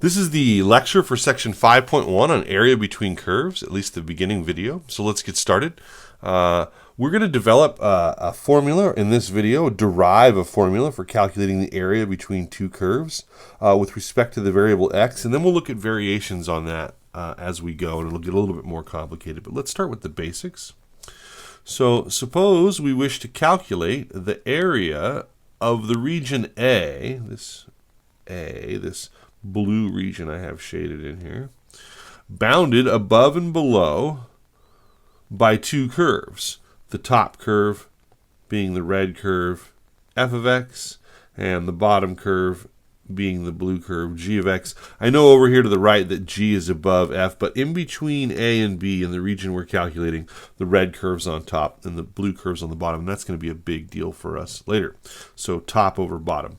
This is the lecture for section 5.1 on area between curves, at least the beginning video. So let's get started. We're going to develop a formula in this video, derive a formula for calculating the area between two curves with respect to the variable x, and then we'll look at variations on that as we go, and it'll get a little bit more complicated. But let's start with the basics. So suppose we wish to calculate the area of the region A, this blue region I have shaded in here, bounded above and below by two curves. The top curve being the red curve, f of x, and the bottom curve being the blue curve, g of x. I know over here to the right that g is above f, but in between a and b in the region we're calculating, the red curve's on top and the blue curve's on the bottom, and that's going to be a big deal for us later. So top over bottom,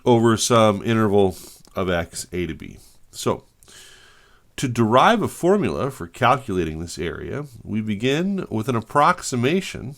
over some interval of x, a to b. So to derive a formula for calculating this area, we begin with an approximation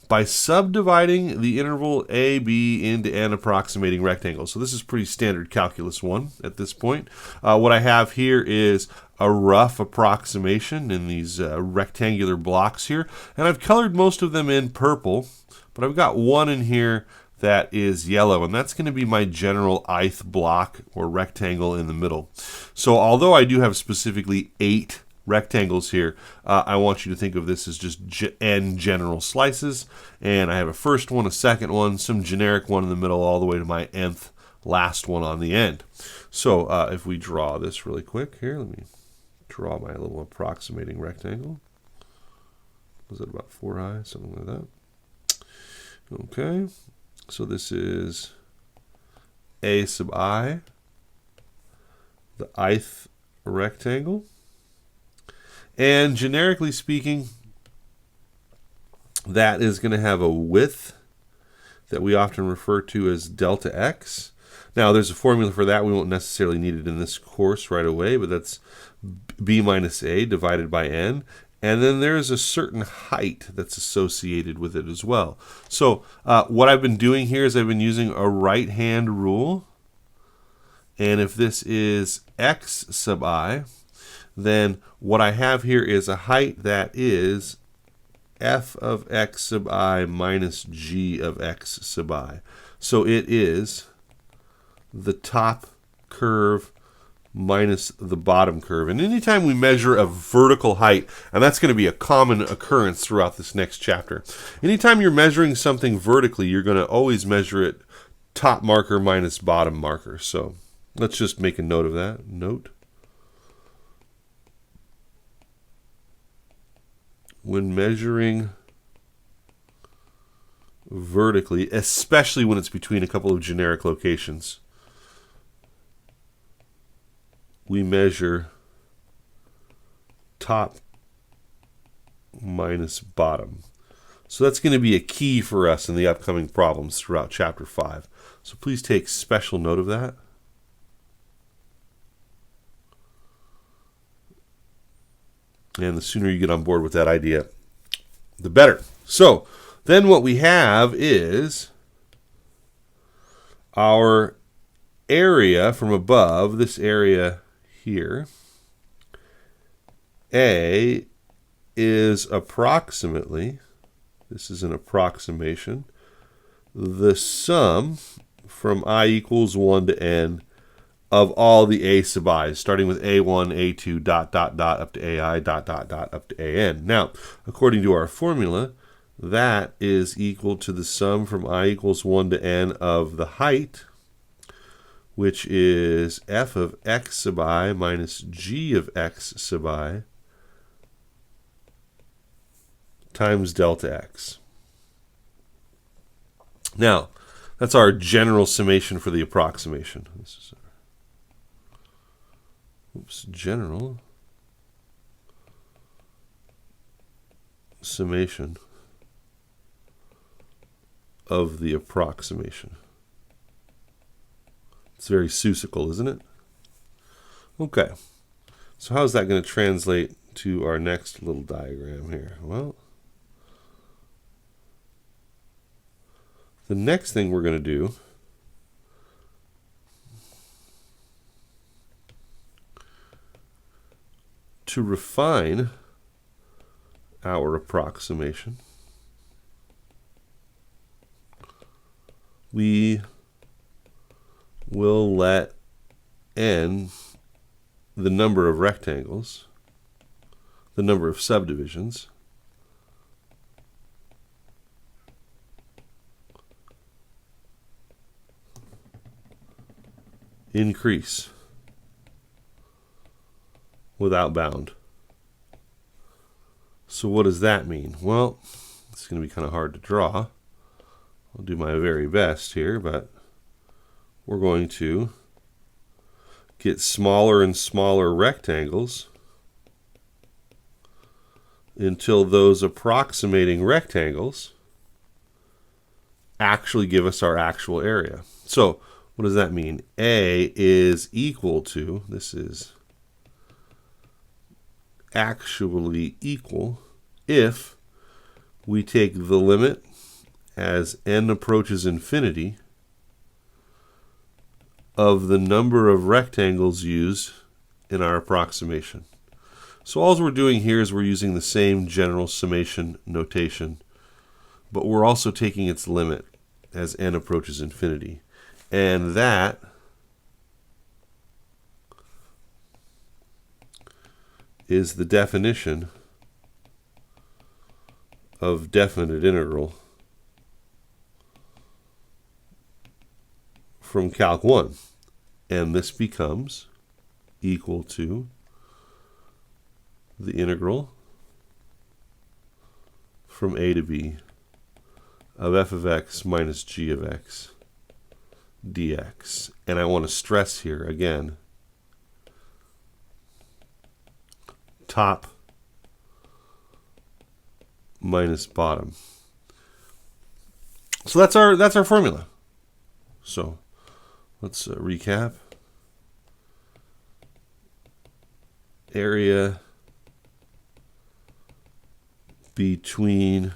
by subdividing the interval AB into n approximating rectangles. So this is pretty standard calculus 1 at this point. What I have here is a rough approximation in these rectangular blocks here, and I've colored most of them in purple, but I've got one in here that is yellow, and that's going to be my general ith block or rectangle in the middle. So although I do have specifically 8 rectangles here, I want you to think of this as just n general slices, and I have a first one, a second one, some generic one in the middle, all the way to my nth last one on the end. So if we draw this really quick here, let me draw my little approximating rectangle. Was it about 4 high, something like that? Okay, so this is a sub I, the ith rectangle. And generically speaking, that is going to have a width that we often refer to as delta x. Now, there's a formula for that. We won't necessarily need it in this course right away, but that's b minus a divided by n. And then there's a certain height that's associated with it as well. So what I've been doing here is I've been using a right-hand rule. And if this is x sub I, then what I have here is a height that is f of x sub I minus g of x sub I. So it is the top curve minus the bottom curve. And anytime we measure a vertical height, and that's going to be a common occurrence throughout this next chapter, anytime you're measuring something vertically, you're going to always measure it top marker minus bottom marker. So let's just make a note of that. Note. When measuring vertically, especially when it's between a couple of generic locations, we measure top minus bottom. So that's going to be a key for us in the upcoming problems throughout chapter 5. So please take special note of that. And the sooner you get on board with that idea, the better. So then what we have is our area from above, this area here. A is approximately, this is an approximation, the sum from I equals 1 to n of all the a sub i's, starting with a1, a2, dot, dot, dot, up to ai, dot, dot, dot, up to an. Now, according to our formula, that is equal to the sum from I equals 1 to n of the height, which is f of x sub I minus g of x sub I times delta x. Now, that's our general summation for the approximation. This is general summation of the approximation. It's very Seussical, isn't it? Okay, so how is that going to translate to our next little diagram here? Well, the next thing we're going to do to refine our approximation, we will let n, the number of rectangles, the number of subdivisions, increase without bound. So what does that mean? Well, it's going to be kind of hard to draw. I'll do my very best here, but we're going to get smaller and smaller rectangles until those approximating rectangles actually give us our actual area. So what does that mean? A is equal to, this is actually equal if we take the limit as n approaches infinity of the number of rectangles used in our approximation. So all we're doing here is we're using the same general summation notation, but we're also taking its limit as n approaches infinity. And that is the definition of definite integral from Calc 1. And this becomes equal to the integral from a to b of f of x minus g of x dx. And I want to stress here again, top minus bottom. So that's our formula. So let's recap. Area between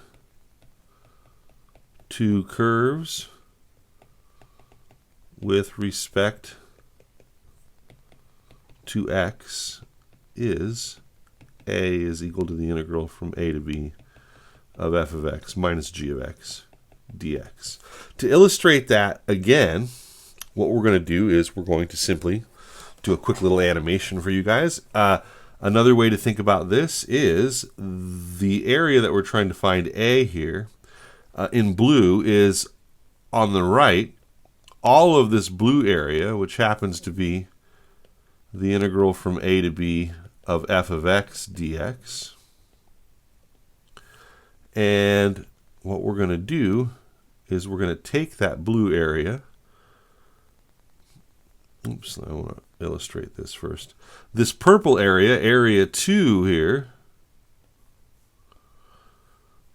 two curves with respect to x is a is equal to the integral from a to b of f of x minus g of x dx. To illustrate that again, what we're going to do is we're going to simply do a quick little animation for you guys. Another way to think about this is the area that we're trying to find a here in blue is on the right. All of this blue area, which happens to be the integral from a to b of f of x dx. And what we're going to do is we're going to take that blue area. Oops, I want to illustrate this first. This purple area, area 2 here,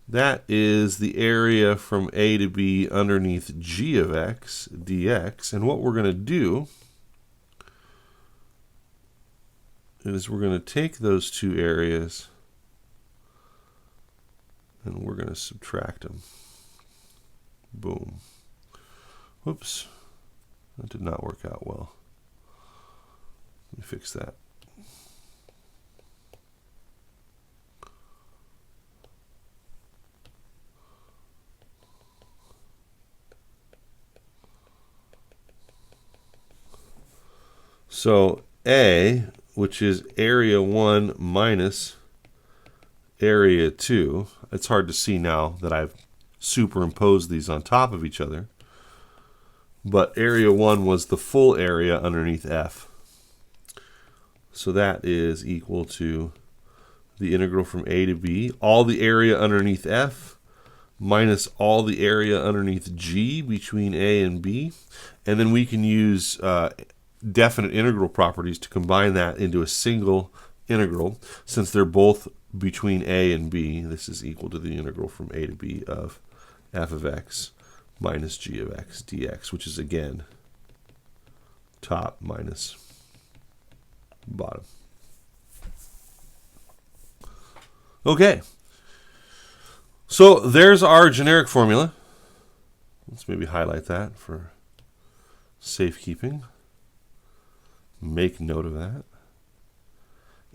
that is the area from a to b underneath g of x dx. And what we're going to do is we're going to take those two areas and we're going to subtract them. Boom. Whoops. That did not work out well. Let me fix that. So A, which is area 1 minus area 2, it's hard to see now that I've superimposed these on top of each other, but area 1 was the full area underneath F. So that is equal to the integral from a to b, all the area underneath F minus all the area underneath G between A and B. And then we can use definite integral properties to combine that into a single integral. Since they're both between A and B, this is equal to the integral from a to b of f of x minus g of x dx, which is again top minus bottom. Okay, so there's our generic formula. Let's maybe highlight that for safekeeping. Make note of that.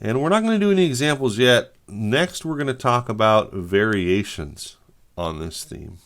And we're not going to do any examples yet. Next, we're going to talk about variations on this theme.